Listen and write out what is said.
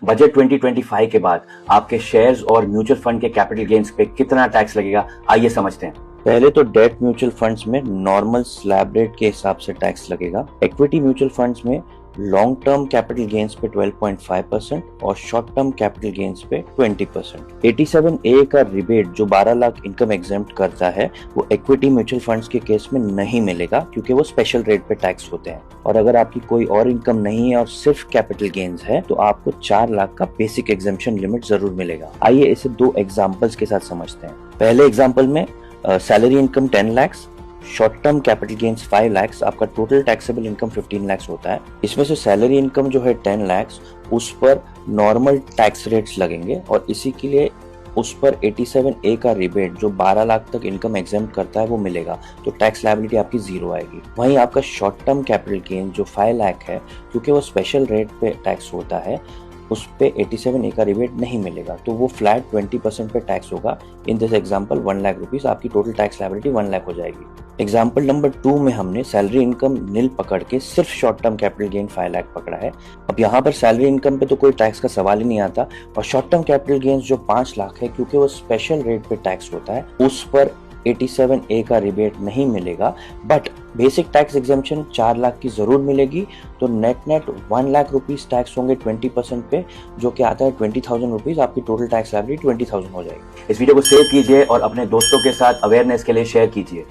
Budget 2025 के बाद आपके शेयर्स और म्यूचुअल फंड के कैपिटल गेन्स पे कितना टैक्स लगेगा, आइए समझते हैं। पहले तो डेट म्यूचुअल फंड्स में नॉर्मल स्लैब रेट के हिसाब से टैक्स लगेगा। इक्विटी म्यूचुअल फंड्स में लॉन्ग टर्म कैपिटल गेन्स पे 12.5% और शॉर्ट टर्म कैपिटल गेन्स पे 20%। 87A का रिबेट जो 12 लाख इनकम एग्जेम्प्ट करता है वो इक्विटी म्यूचुअल फंड्स के केस में नहीं मिलेगा क्योंकि वो स्पेशल रेट पे टैक्स होते हैं। और अगर आपकी कोई और इनकम नहीं है और सिर्फ कैपिटल गेन्स है तो आपको 4 लाख का बेसिक एग्जेम्पशन लिमिट जरूर मिलेगा। आइए इसे 2 एग्जाम्पल्स के साथ समझते हैं। पहले एग्जाम्पल में salary income 10 lakh, short term capital gains 5 lakh, आपका टोटल टैक्सेबल इनकम 15 लाख होता है। इसमें से सैलरी इनकम जो है 10 लाख, उस पर नॉर्मल टैक्स रेट्स लगेंगे और इसी के लिए उस पर 87A का रिबेट जो 12 लाख तक इनकम एग्जेम्प्ट करता है वो मिलेगा, तो टैक्स लायबिलिटी आपकी 0 आएगी। वहीं आपका शॉर्ट टर्म कैपिटल गेन जो 5 लाख है, क्योंकि वो स्पेशल रेट पे टैक्स होता है, उस पे 87A का रिबेट नहीं मिलेगा, तो वो फ्लैट 20% पे टैक्स होगा। In this example 1 lakh rupees, आपकी टोटल टैक्स लायबिलिटी 1 लाख हो जाएगी। एग्जांपल नंबर 2 में हमने सैलरी इनकम निल पकड़ के सिर्फ short term capital gain 5 lakh पकड़ा है। अब यहाँ पर सैलरी इनकम पे तो कोई टैक्स का सवाल ही नहीं आता और शॉर्ट टर्म कैपिटल गेन्स जो 5 लाख है, क्योंकि वो स्पेशल रेट पे टैक्स होता है, उस पर 87A का रिबेट नहीं मिलेगा, but basic tax exemption 4 lakh की जरूर मिलेगी। तो नेट 1 लाख रुपीस टैक्स होंगे 20% पे, जो कि आता है 20,000 रुपीज। आपकी टोटल टैक्स लायबिलिटी 20,000 हो जाएगी। इस वीडियो को सेव कीजिए और अपने दोस्तों के साथ अवेयरनेस के लिए शेयर कीजिए।